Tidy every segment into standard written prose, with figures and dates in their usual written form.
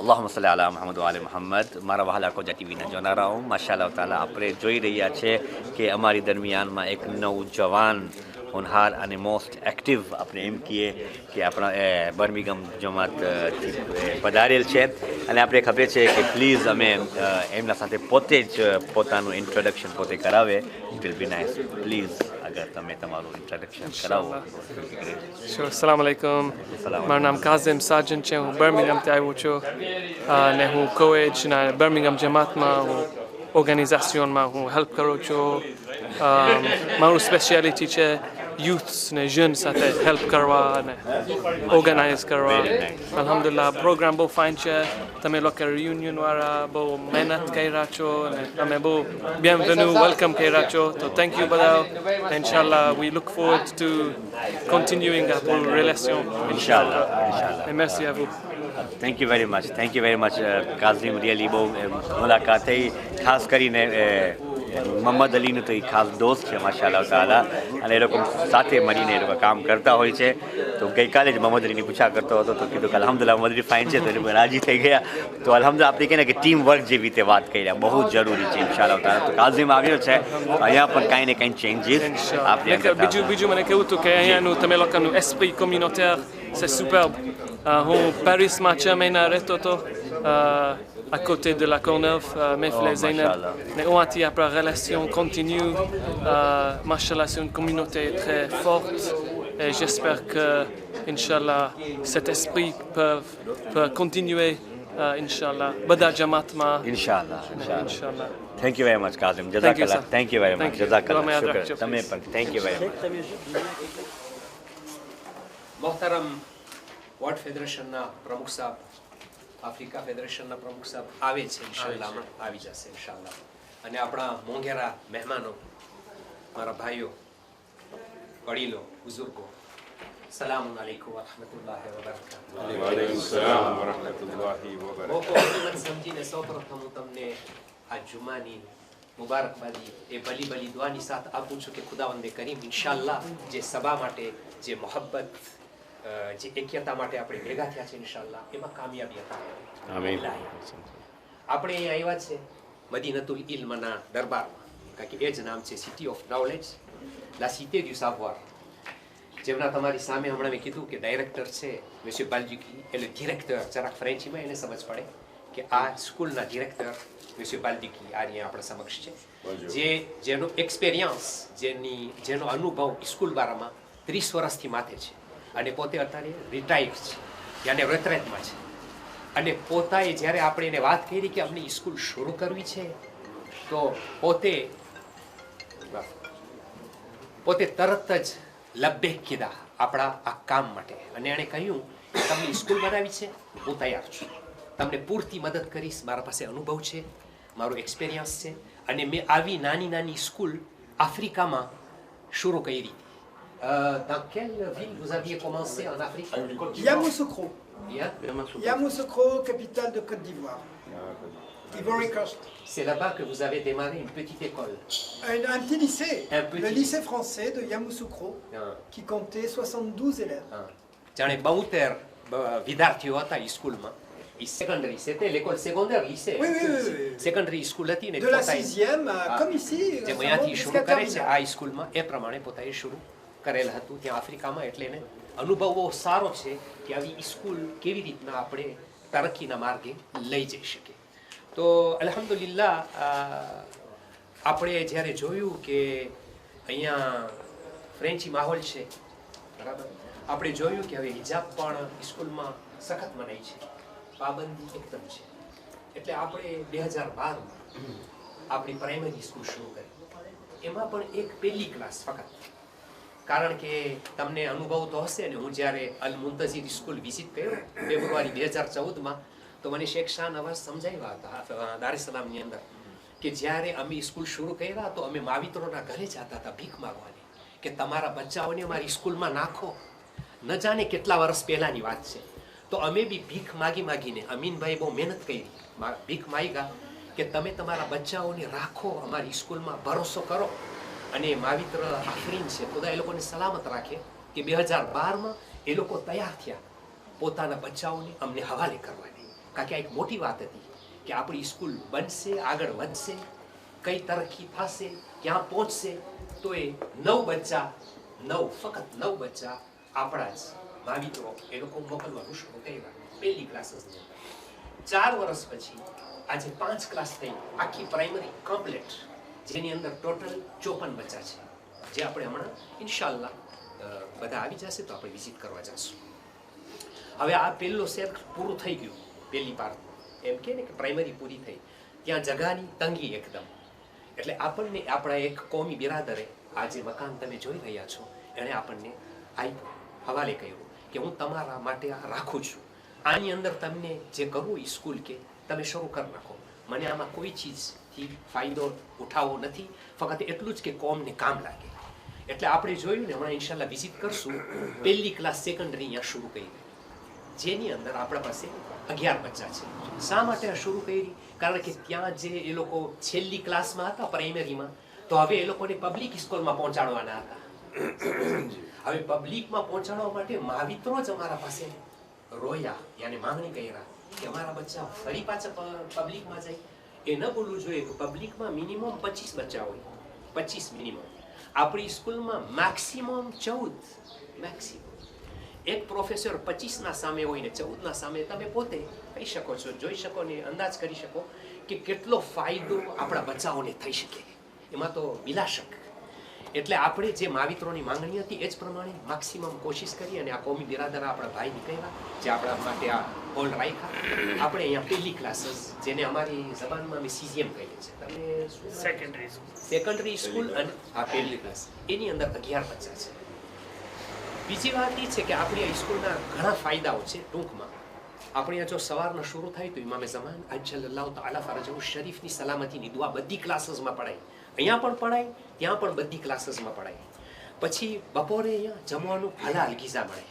અલ્લાહુમ્મા સલ્લી અલા મુહમ્મદ વ આલે મુહમ્મદ. મારા વહાલા કોજા ટીવીના જોનારાઓ, માશાઅલ્લાહ તાલા આપણે જોઈ રહ્યા છે કે અમારી દરમિયાનમાં એક નવજવાન હોનહાર અને મોસ્ટ એક્ટિવ આપણે એમ કહીએ કે આપણા બર્મિંગહામ જમાતથી પધારેલ છે અને આપણે ખબર છે કે પ્લીઝ અમે એમના સાથે પોતે જ પોતાનું ઇન્ટ્રોડક્શન પોતે કરાવે. It will be nice. Please અગર તમે તમારું ઇન્ટ્રોડક્શન કરાવો. Sure. Assalamu alaikum. મારું નામ કાઝિમ સાજન છે. હું બર્મિંગહામથી આવ્યો છું અને હું કોએજના બર્મિંગહામ જમાતમાં હું ઓર્ગેનાઇઝેશનમાં હું હેલ્પ કરું છું. મારું સ્પેશિયાલિટી છે યુથ્સ ને જન સાથે હેલ્પ કરવા અને ઓર્ગેનાઇઝ કરવા. અલ્હમ્દુલિલ્લાહ પ્રોગ્રામ બહુ ફાઇન છે. તમે લોકો રિયુનિયનવાળા બહુ મહેનત કર્યા છો અને તમે બહુ bienvenue વેલકમ કર્યા છો. તો થેન્ક યુ બધા. ઇન્શાલ્લાહ we look forward to continuing our relation. ઇન્શાઅલ્લાહ. Et merci à vous. Thank you very much Kazim. Really બહુ મુલાકાત થઈ. ખાસ કરીને મોહમ્મદ અલીનું તો એ ખાસ દોસ્ત છે માશાઅલ્લાહ તાલા અને એ લોકો સાથે મળીને એ લોકો કામ કરતા હોય છે. તો ગઈકાલે જ મોહમ્મદ અલીની પૂછા કરતો હતો તો કીધું કે અલ્હમ્દુલિલ્લાહ મોહમ્મદ અલી ફાઇન છે તો એ લોકો રાજી થઈ ગયા. તો અલ્હમ્દુલિલ્લાહ આપણે કહીએ ને કે ટીમ વર્ક જેવી રીતે વાત કર્યા બહુ જરૂરી છે ઇન્શાઅલ્લાહ તાલા. તો કાઝિમ આવ્યો છે અહીંયા પણ કાંઈ ને કાંઈ ચેન્જીસ આપણે બીજું મને કહેવું હતું કે અહીંયાનું તમે લોકોનું એસ્પ્રી કોમ્યુનોટેર c'est superbe. હું પેરિસમાં 6 મહિના રહેતો હતો à côté de la Courneuve, Mefle Zainab. Mais on a après relation continue. Mashallah, c'est une communauté très forte et j'espère que, Inch'Allah, cet esprit peut continuer. Inch'Allah. Bada Jamatma. ઇન્શાઅલ્લાહ. Thank you very much Kazim. જઝાકલ્લાહ. Thank you very much. જઝાકલ્લાહ. શુક્ર. તમે પણ thank you very much. મોહતરમ world ફેડરેશનના પ્રમુખ સાહેબ, આફ્રિકા ફેડરેશનના પ્રમુખ સાહેબ આવે છે ઇન્શાઅલ્લાહ, આવી જશે ઇન્શાઅલ્લાહ. અને આપણા મોંઘેરા મહેમાનો, મારા ભાઈઓ, વડીલો, બુઝુર્ગો, સલામ અલૈકુમ વરહમતુલ્લાહિ વબરકાતુહુ. વાલેકુમ સલામ વરહમતુલ્લાહિ વબરકાતુહુ. બહુ સમજીને સૌપ્રથમ હું તમને આ જુમાની મુબારકબાદી એ ભલી દુઆની સાથે આપું છું કે ખુદાવંદે કરીમ ઇન્શાઅલ્લાહ જે સભા માટે, જે મોહબ્બત, જે એક્યતા માટે આપણે ભેગા થયા છે ઇન્શાઅલ્લાહ એમાં કામયાબી હતા. આમીન. આપણે અહીંયા આવ્યા છે મદીનતુલ ઇલ્મના દરબારમાં, કારણ કે એ જ નામ છે સિટી ઓફ નોલેજ, લા સિટી ડુ સાવોર. જેમના તમારી સામે હમણાં મેં કીધું કે ડાયરેક્ટર છે મેસ્ટર બાલ્જુકી, એટલે ડિરેક્ટર, જરાક ફ્રેન્ચીમાં એને સમજ પડે કે આ સ્કૂલના ડિરેક્ટર મેસ્ટર બાલ્જુકી આ રહ્યા આપણા સમક્ષ છે, જેનો એક્સપિરિયન્સ, જેનો અનુભવ સ્કૂલ બારામાં 30 વર્ષથી માથે છે અને પોતે અત્યારે રિટાયર્ડ છે, યાને રેટ્રેટમાં છે. અને પોતાએ જ્યારે આપણે એને વાત કરી કે અમને સ્કૂલ શરૂ કરવી છે તો પોતે તરત જ લબ્બેક કીધા આપણા આ કામ માટે. અને એણે કહ્યું કે તમને સ્કૂલ બનાવી છે, હું તૈયાર છું, તમને પૂરતી મદદ કરીશ, મારા પાસે અનુભવ છે, મારો એક્સપિરિયન્સ છે. અને મેં આવી નાની સ્કૂલ આફ્રિકામાં શરૂ કરી. Dans quelle ville vous aviez commencé en Afrique? Yamoussoukro. Yamoussoukro, capitale de Côte d'Ivoire. Ivory Coast. C'est là-bas que vous avez démarré une petite école. Un petit lycée. Le lycée français de Yamoussoukro, qui comptait 72 élèves. જાણે 72 વિદ્યાર્થીઓ હતા એ સ્કૂલમાં. Secondary, c'était l'école secondaire, lycée. Oui. Secondary school હતી ને de la 6e, comme ici. જે અહીંયાથી શરૂ કરે છે આ સ્કૂલમાં એ પ્રમાણે પોતાએ શરૂ કરેલ હતું ત્યાં આફ્રિકામાં. એટલે એને અનુભવ બહુ સારો છે કે આવી સ્કૂલ કેવી રીતના આપણે તરક્કીના માર્ગે લઈ જઈ શકીએ. તો અલ્હમ્દુલિલ્લાહ આપણે જ્યારે જોયું કે અહીંયા ફ્રેન્ચી માહોલ છે, બરાબર, આપણે જોયું કે હવે હિજાબ પણ સ્કૂલમાં સખત મનાઈ છે, પાબંદી એકદમ છે. એટલે આપણે 2012માં આપણી પ્રાઇમરી સ્કૂલ શરૂ કરી. એમાં પણ એક પહેલી ક્લાસ ફક્ત, કારણ કે તમને અનુભવ તો હશે ને, હું જ્યારે અલ મુંતઝિર સ્કૂલ વિઝિટ કર્યો ફેબ્રુઆરી 2014માં તો મને શેખ શાહ નવાઝ સમજાવ્યા હતા દારેસલામની અંદર કે જ્યારે અમે સ્કૂલ શરૂ કર્યા તો અમે માવિત્રોના ઘરે જતા હતા ભીખ માગવાની કે તમારા બચ્ચાઓને અમારી સ્કૂલમાં નાખો. ન જાણે કેટલા વર્ષ પહેલાની વાત છે. તો અમે બી ભીખ માગીને, અમીનભાઈ બહુ મહેનત કરી, ભીખ માગ્યા કે તમે તમારા બચ્ચાઓને રાખો અમારી સ્કૂલમાં, ભરોસો કરો. અને માવિત્ર આફરીન છે, ખુદા એ લોકોને સલામત રાખે કે 2012માં એ લોકો તૈયાર થયા પોતાના બચ્ચાઓને અમને હવાલે કરવાની. કારણ કે આ એક મોટી વાત હતી કે આપણી સ્કૂલ બનશે, આગળ વધશે, કઈ તરક્કી થશે, ક્યાં પહોંચશે, તો એ 9 બચ્ચા, ફક્ત 9 બચ્ચા આપણા જ માવિત્રો એ લોકો મોકલવાનું શરૂ કર્યા પહેલી ક્લાસીસની અંદર. 4 વર્ષ પછી આજે 5 ક્લાસ થઈ, આખી પ્રાઇમરી કમ્પ્લીટ, જેની અંદર ટોટલ 54 બચ્ચા છે, જે આપણે હમણાં ઇન્શાલ્લાહ બધા આવી જશે તો આપણે વિઝિટ કરવા જશું. હવે આ પહેલો સેટ પૂરું થઈ ગયું, પહેલી પાર્ટ એમ કે ને કે પ્રાઇમરી પૂરી થઈ, ત્યાં જગાની તંગી એકદમ. એટલે આપણને આપણા એક કોમી બિરાદરે આ જે મકાન તમે જોઈ રહ્યા છો એણે આપણને આપ્યું, હવાલે કર્યું કે હું તમારા માટે આ રાખું છું, આની અંદર તમને જે કરવું એ સ્કૂલ કે તમે શરૂ કરી નાખો, મને આમાં કોઈ ચીજથી ફાયદો ઉઠાવવો નથી, ફક્ત એટલું જ કે કોમને કામ લાગે. એટલે આપણે જોયું ને હમણાં ઇન્શાલ્લાહ વિઝિટ કરશું, પહેલી ક્લાસ સેકન્ડરી અહીંયા શરૂ કરી, જેની અંદર આપણા પાસે 11 બચ્ચા છે. શા માટે આ શરૂ કરી? કારણ કે ત્યાં જે એ લોકો છેલ્લી ક્લાસમાં હતા પ્રાઇમરીમાં, તો હવે એ લોકોને પબ્લિક સ્કૂલમાં પહોંચાડવાના હતા. હવે પબ્લિકમાં પહોંચાડવા માટે માવિત્રો જ અમારા પાસે રોયા, યાને માંગણી કર્યા કે અમારા બચ્ચા ફરી પાછા પબ્લિકમાં જાય. એ ન બોલવું જોઈએ કે પબ્લિકમાં મિનિમમ 25 બચ્ચા હોય, 25 મિનિમમ. આપણી સ્કૂલમાં મેક્સિમમ 14, મેક્સિમમ. એક પ્રોફેસર 25ના સામે હોય ને 14ના સામે તમે પોતે કહી શકો છો, જોઈ શકો ને અંદાજ કરી શકો કે કેટલો ફાયદો આપણા બચ્ચાઓને થઈ શકે, એમાં તો બિલાશક. એટલે આપણે જે માવિત્રોની માંગણી હતી એ જ પ્રમાણે મેક્સિમમ કોશિશ કરી અને આ કોમી બિરાદરા આપણા ભાઈ નીકળ્યા, જે આપણા માટે આ હોલ રાખ્યા. આપણે અહીંયા પહેલી ક્લાસીસ, જેને અમારી જબાનમાં અમે CGM કહીએ છીએ, તમે સેકન્ડરી સ્કૂલ, અને આ પહેલી ક્લાસ, એની અંદર 11 બચ્ચા છે. બીજી વાત એ છે કે આપણી આ સ્કૂલના ઘણા ફાયદાઓ છે. ટૂંકમાં આપણે જો સવારના શરૂ થાય તો ઇમામે ઝમાન અજલ્લાહુ તઆલા ફરજહુ શરીફની સલામતીની દુઆ બધી ક્લાસીસમાં પડાય, અહીંયા પણ પડાય, ત્યાં પણ બધી ક્લાસીસમાં પડાય. પછી બપોરે અહીંયા જમવાનું હલાલ ગીઝા મળે,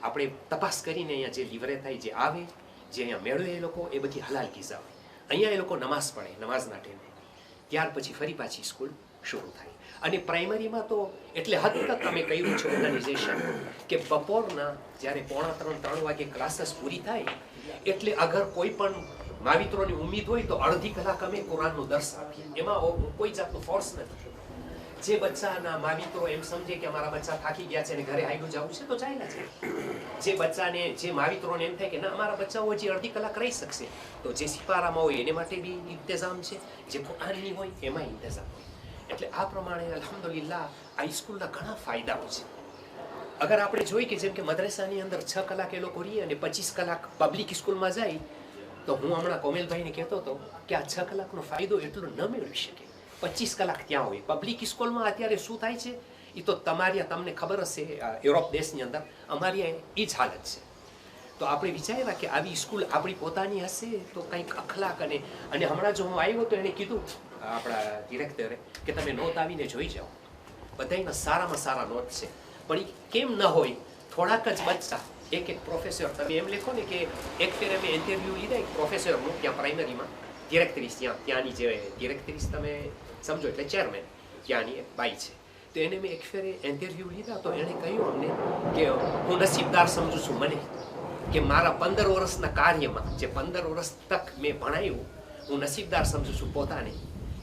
આપણે તપાસ કરીને અહીંયા જે લીવરે થાય, જે આવે, જે અહીંયા મેળવે એ લોકો, એ બધી હલાલ ગીઝા હોય. અહીંયા એ લોકો નમાઝ પઢે, નમાઝના ટાઈમે. ત્યાર પછી ફરી પાછી સ્કૂલ શરૂ થાય. અને પ્રાઇમરીમાં તો એટલે હદ તક અમે કહ્યું છે ઓર્ગેનાઇઝેશન કે બપોરના જ્યારે 2:45-3 વાગે ક્લાસીસ પૂરી થાય એટલે અગર કોઈ પણ માવિત્રોની ઉમ્મીદ હોય તો અડધી કલાક અમે કુરાનનું દર્સ આપીએ. એમાં કોઈ જાતનું ફોર્સ નથી. જે બચ્ચાના માવિત્રો એમ સમજે કે અમારા બચ્ચા થાકી ગયા છે અને ઘરે આયલું જવું છે તો ચાલ્યા છે. જે બચ્ચાને, જે માવિત્રોને એમ થાય કે ના અમારા બચ્ચાઓ હજી અડધી કલાક રહી શકશે, તો જે સિપારામાં હોય એને માટે બી ઇંતજામ છે, જે કુરાનની હોય એમાં ઇંતજામ હોય. એટલે આ પ્રમાણે અલ્હમ્દુલિલ્લાહ આ સ્કૂલના ઘણા ફાયદાઓ છે. અગર આપણે જોઈએ કે જેમ કે મદ્રસાની અંદર 6 કલાક એ લોકો રહી અને 25 કલાક પબ્લિક સ્કૂલમાં જાય, તો હું હમણાં કોમેલભાઈને કહેતો હતો કે આ 6 કલાકનો ફાયદો એટલો ન મેળવી શકે. 25 કલાક ત્યાં હોય. પબ્લિક સ્કૂલમાં અત્યારે શું થાય છે એ તો તમને ખબર હશે, યુરોપ દેશની અંદર અમારી એ જ હાલત છે. તો આપણે વિચાર્યા કે આવી સ્કૂલ આપણી પોતાની હશે તો કંઈક અખલાક અને હમણાં જો હું આવ્યો તો એને કીધું આપણા ડિરેક્ટરે કે તમે નોટ આવીને જોઈ જાઓ, બધાના સારામાં સારા નોટ છે. પણ એ કેમ ન હોય, થોડાક જ બચ્ચા, એક પ્રોફેસર, તમે એમ લખો ને કે એક ફેર અમે ઇન્ટરવ્યૂ લીધા એક પ્રોફેસરનું ત્યાં પ્રાઇમરીમાં, ડિરેક્ટરીસ, ત્યાંની જે ડિરેક્ટરીસ તમે સમજો એટલે ચેરમેન, ત્યાંની એક બાઈ છે. તો એને મેં એક ફેરે ઇન્ટરવ્યૂ લીધા તો એણે કહ્યું અમને કે હું નસીબદાર સમજું છું મને કે મારા 15 વર્ષના કાર્યમાં, જે 15 વર્ષ તક મેં ભણાવ્યું, હું નસીબદાર સમજું છું પોતાને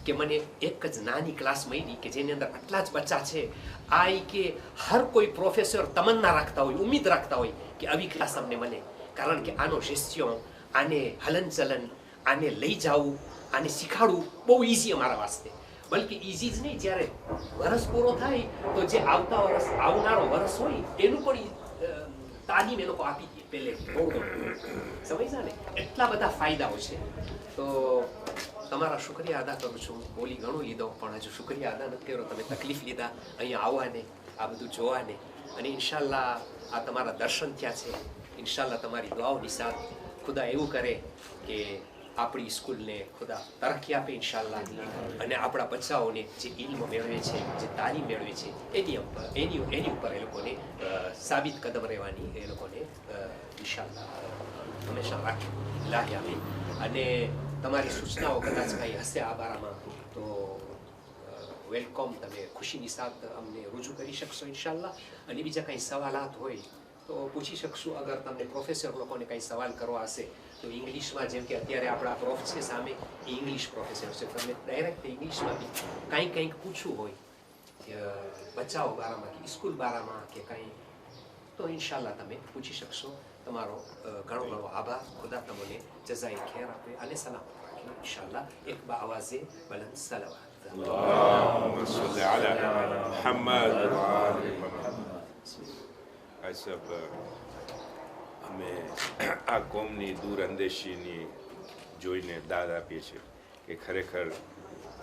કે મને એક જ નાની ક્લાસ મળી કે જેની અંદર આટલા જ બચ્ચા છે. આ કે હર કોઈ પ્રોફેસર તમન્ના રાખતા હોય, ઉમ્મીદ રાખતા હોય કે આવી ક્લાસ અમને મળે, કારણ કે આનો જેસ્યો, આને હલનચલન, આને લઈ જવું, આને શીખાડવું બહુ ઇઝી અમારા વાસ્તે. બલકે ઇઝી જ નહીં, જ્યારે વરસ પૂરો થાય તો જે આવનારો વરસ હોય એનું પણ તાલીમ એ લોકો આપી દે પહેલે. સમજ્યા ને? એટલા બધા ફાયદાઓ છે. તો તમારા શુક્રિયા અદા કરું છું. બોલી ઘણું લીધો પણ હજુ શુક્રિયા અદા નથી કર્યો. તમે તકલીફ લીધા અહીંયા આવવાને, આ બધું જોવાને, અને ઇન્શાલ્લાહ આ તમારા દર્શન થયા છે. ઇન્શાલ્લાહ તમારી દુઆઓની સાથ ખુદા એવું કરે કે આપણી સ્કૂલને ખુદા તરક્કી આપે ઇન્શાલ્લાહ, અને આપણા બચ્ચાઓને જે ઇલ્મ મેળવે છે, જે તાલીમ મેળવે છે, એની ઉપર એ લોકોને સાબિત કદમ રહેવાની એ લોકોને ઇન્શાલ્લાહ હંમેશા લાગે આવે. અને તમારી સૂચનાઓ કદાચ કંઈ હશે આ બારામાં તો વેલકમ, તમે ખુશીની સાથ અમને રજૂ કરી શકશો ઇન્શાલ્લાહ. અને બીજા કંઈ સવાલાત હોય તો પૂછી શકશું. અગર તમને પ્રોફેસર લોકોને કંઈ સવાલ કરવા હશે તો ઇંગ્લિશમાં જેમ કે અત્યારે આપણા પ્રોફ છે સામે એ ઇંગ્લિશ પ્રોફેસર છે, તમે ડાયરેક્ટ ઇંગ્લિશમાં બી કંઈક પૂછવું હોય બચ્ચાઓ બારામાં કે સ્કૂલ બારામાં કે કંઈ, તો ઇન્શાલ્લાહ તમે પૂછી શકશો. તમારો ઘણો ઘણો આભાર. ખુદા તમને જઝાઈ ખેર આપે અને સલામત રાખે ઇન્શાલ્લાહ. એક બા આવાઝે બલંદ સલાવત. اللهم صل على محمد وآل محمد. સાહેબ, અમે આ કોમની દૂર અંદેશીની જોઈને દાદ આપીએ છીએ કે ખરેખર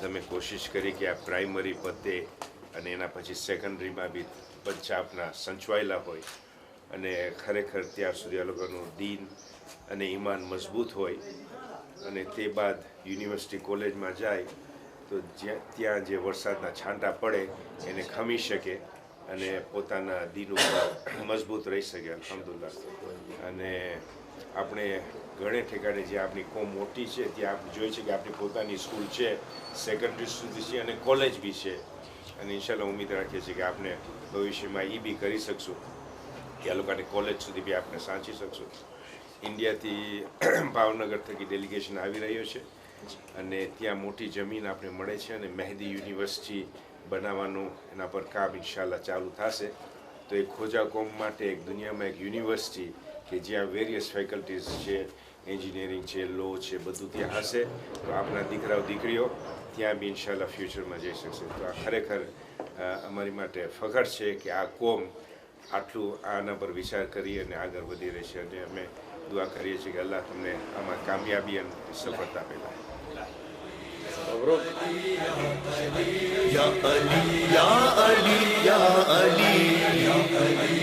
તમે કોશિશ કરી કે આ પ્રાઇમરી પતે અને એના પછી સેકન્ડરીમાં બી બચ્ચા આપણા સંચવાયેલા હોય અને ખરેખર ત્યાર સુધી આ લોકોનું દીન અને ઈમાન મજબૂત હોય અને તે બાદ યુનિવર્સિટી કોલેજમાં જાય તો ત્યાં જે વરસાદના છાંટા પડે એને ખમી શકે અને પોતાના દીન ઉપર મજબૂત રહી શકે અલ્હમ્દુલિલ્લાહ. અને આપણે ઘણે ઠેકાણે જે આપણી કોમ મોટી છે ત્યાં આપણે જોઈએ છે કે આપણી પોતાની સ્કૂલ છે, સેકન્ડરી સુધી છે અને કોલેજ બી છે. અને ઇન્શાલ્લાહ ઉમ્મીદ રાખીએ છીએ કે આપણે ભવિષ્યમાં એ બી કરી શકશું કે આ લોકોને કોલેજ સુધી બી આપણે સાંચી શકશું. ઇન્ડિયાથી ભાવનગર થકી ડેલિગેશન આવી રહ્યો છે અને ત્યાં મોટી જમીન આપણે મળે છે અને મહેદી યુનિવર્સિટી બનાવવાનું એના પર કામ ઇન્શાલ્લાહ ચાલુ થશે. તો એ ખોજા કોમ માટે એક દુનિયામાં એક યુનિવર્સિટી કે જ્યાં વેરિયસ ફેકલ્ટીઝ છે, એન્જિનિયરિંગ છે, લો છે, બધું ત્યાં હશે તો આપણા દીકરાઓ દીકરીઓ ત્યાં બી ઇન્શાલ્લાહ ફ્યુચરમાં જઈ શકશે. તો આ ખરેખર અમારી માટે ફખર છે કે આ કોમ આટલું આના પર વિચાર કરી અને આગળ વધી રહી છે અને અમે દુઆ કરીએ છીએ કે અલ્લાહ તમને આમાં કામયાબી અને સફળતા આપે. Ya Ali, Ya Ali, Ya Ali, Ya Ali.